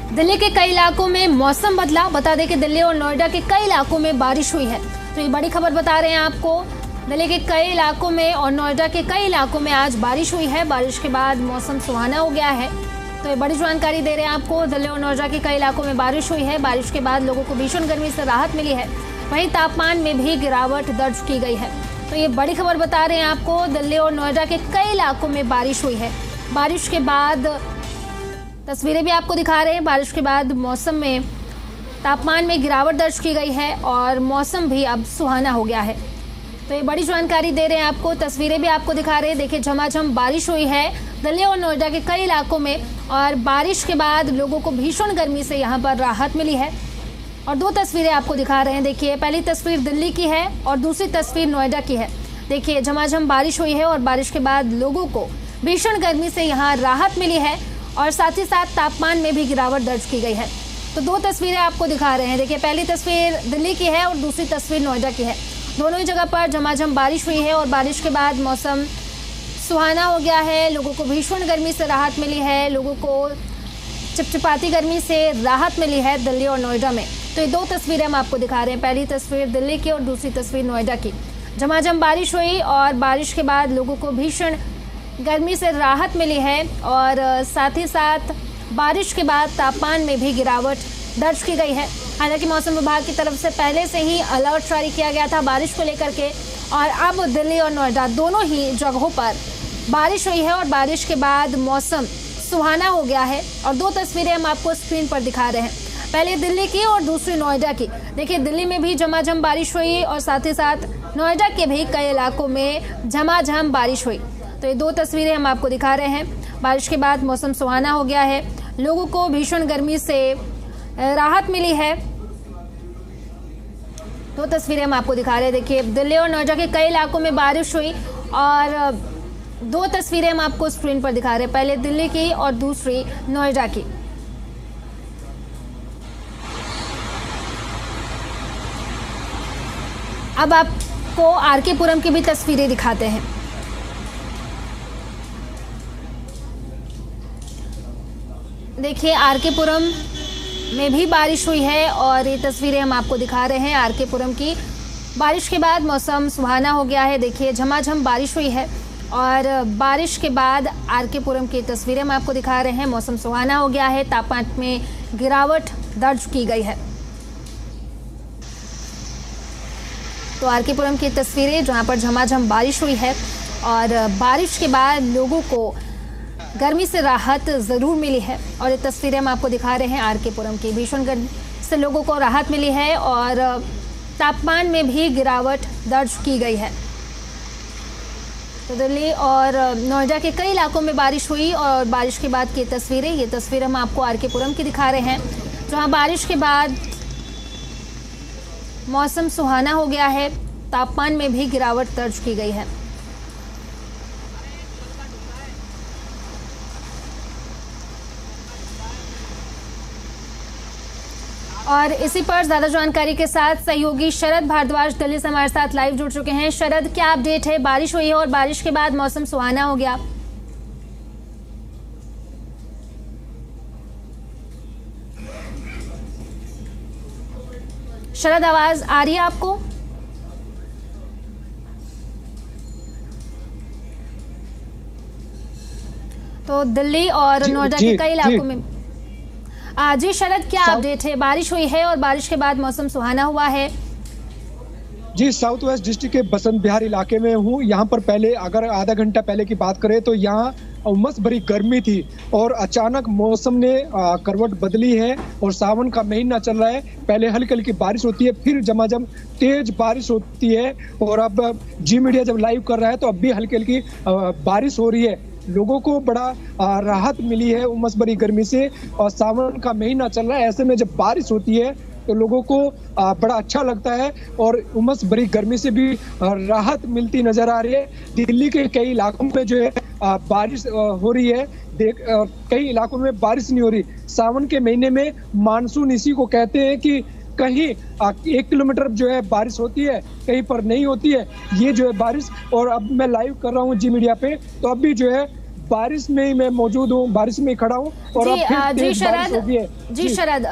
दिल्ली के कई इलाकों में मौसम बदला। बता दें कि दिल्ली और नोएडा के कई इलाकों में बारिश हुई है। तो ये बड़ी खबर बता रहे हैं आपको। दिल्ली के कई इलाकों में और नोएडा के कई इलाकों में आज बारिश हुई है। बारिश के बाद मौसम सुहाना हो गया है। तो ये बड़ी जानकारी दे रहे हैं आपको। दिल्ली और नोएडा के कई इलाकों में बारिश हुई है। बारिश के बाद लोगों को भीषण गर्मी से राहत मिली है। वहीं तापमान में भी गिरावट दर्ज की गई है। तो ये बड़ी खबर बता रहे हैं आपको। दिल्ली और नोएडा के कई इलाकों में बारिश हुई है। बारिश के बाद तस्वीरें भी आपको दिखा रहे हैं। बारिश के बाद मौसम में तापमान में गिरावट दर्ज की गई है और मौसम भी अब सुहाना हो गया है। तो ये बड़ी जानकारी दे रहे हैं आपको। तस्वीरें भी आपको दिखा रहे हैं। देखिए, झमाझम बारिश हुई है दिल्ली और नोएडा के कई इलाकों में और बारिश के बाद लोगों को भीषण गर्मी से यहाँ पर राहत मिली है। और दो तस्वीरें आपको दिखा रहे हैं। देखिए, पहली तस्वीर दिल्ली की है और दूसरी तस्वीर नोएडा की है। देखिए, झमाझम बारिश हुई है और बारिश के बाद लोगों को भीषण गर्मी से यहाँ राहत मिली है और साथ ही साथ तापमान में भी गिरावट दर्ज की गई है। तो दो तस्वीरें आपको दिखा रहे हैं। देखिए, पहली तस्वीर दिल्ली की है और दूसरी तस्वीर नोएडा की है। दोनों ही जगह पर झमाझम बारिश हुई है और बारिश के बाद मौसम सुहाना हो गया है। लोगों को भीषण गर्मी से राहत मिली है। लोगों को चिपचिपाती गर्मी से राहत मिली है दिल्ली और नोएडा में। तो ये दो तस्वीरें हम आपको दिखा रहे हैं। पहली तस्वीर दिल्ली की और दूसरी तस्वीर नोएडा की। झमाझम बारिश हुई और बारिश के बाद लोगों को भीषण गर्मी से राहत मिली है और साथ ही साथ बारिश के बाद तापमान में भी गिरावट दर्ज की गई है। हालांकि मौसम विभाग की तरफ से पहले से ही अलर्ट जारी किया गया था बारिश को लेकर के और अब दिल्ली और नोएडा दोनों ही जगहों पर बारिश हुई है और बारिश के बाद मौसम सुहाना हो गया है। और दो तस्वीरें हम आपको स्क्रीन पर दिखा रहे हैं। पहले दिल्ली की और दूसरी नोएडा की। देखिए, दिल्ली में भी झमाझम बारिश हुई और साथ ही साथ नोएडा के भी कई इलाकों में झमाझम बारिश हुई। तो ये दो तस्वीरें हम आपको दिखा रहे हैं। बारिश के बाद मौसम सुहाना हो गया है। लोगों को भीषण गर्मी से राहत मिली है। दो तस्वीरें हम आपको दिखा रहे हैं। देखिए, दिल्ली और नोएडा के कई इलाकों में बारिश हुई और दो तस्वीरें हम आपको स्क्रीन पर दिखा रहे हैं। पहले दिल्ली की और दूसरी नोएडा की। अब आपको आरके पुरम की भी तस्वीरें दिखाते हैं। देखिए, आरके पुरम में भी बारिश हुई है और ये तस्वीरें हम आपको दिखा रहे हैं आरके पुरम की। बारिश के बाद मौसम सुहाना हो गया है। देखिए, झमाझम बारिश हुई है और बारिश के बाद आरके पुरम की तस्वीरें हम आपको दिखा रहे हैं। मौसम सुहाना हो गया है। तापमान में गिरावट दर्ज की गई है। तो आरके पुरम की तस्वीरें जहां पर झमाझम बारिश हुई है और बारिश के बाद लोगों को गर्मी से राहत ज़रूर मिली है। और ये तस्वीरें हम आपको दिखा रहे हैं आरके पुरम की। भीषण गर्मी से लोगों को राहत मिली है और तापमान में भी गिरावट दर्ज की गई है। तो दिल्ली और नोएडा के कई इलाकों में बारिश हुई और बारिश के बाद की तस्वीरें, ये तस्वीर हम आपको आरके पुरम की दिखा रहे हैं जहां बारिश के बाद मौसम सुहाना हो गया है। तापमान में भी गिरावट दर्ज की गई है। और इसी पर ज्यादा जानकारी के साथ सहयोगी शरद भारद्वाज दिल्ली से हमारे साथ लाइव जुड़ चुके हैं। शरद, क्या अपडेट है? बारिश हुई है और बारिश के बाद मौसम सुहाना हो गया। शरद, आवाज आ रही है आपको? तो दिल्ली और नोएडा के कई इलाकों में जी शरद, क्या अपडेट है? बारिश हुई है और बारिश के बाद मौसम सुहाना हुआ है। जी, साउथ वेस्ट डिस्ट्रिक्ट के बसंत बिहार इलाके में हूँ। यहाँ पर पहले अगर आधा घंटा पहले की बात करें तो यहाँ उमस भरी गर्मी थी और अचानक मौसम ने करवट बदली है और सावन का महीना चल रहा है। पहले हल्की हल्की बारिश होती है, फिर झमाझम तेज बारिश होती है और अब जी मीडिया जब लाइव कर रहा है तो अब भी हल्की हल्की बारिश हो रही है। लोगों को बड़ा राहत मिली है उमस भरी गर्मी से और सावन का महीना चल रहा है। ऐसे में जब बारिश होती है तो लोगों को बड़ा अच्छा लगता है और उमस भरी गर्मी से भी राहत मिलती नजर आ रही है। दिल्ली के कई इलाकों में जो है बारिश हो रही है। कई इलाकों में बारिश नहीं हो रही। सावन के महीने में मानसून इसी को कहते हैं कि कहीं 1 किलोमीटर जो है बारिश होती है, कहीं पर नहीं होती है। ये जो है बारिश, और अब मैं लाइव कर रहा हूँ जी मीडिया पे, तो अब भी जो है बारिश में ही मैं मौजूद हूँ, बारिश में ही खड़ा हूँ और अब जी फिर जी तेज बारिश हो गई है। शरद जी शरद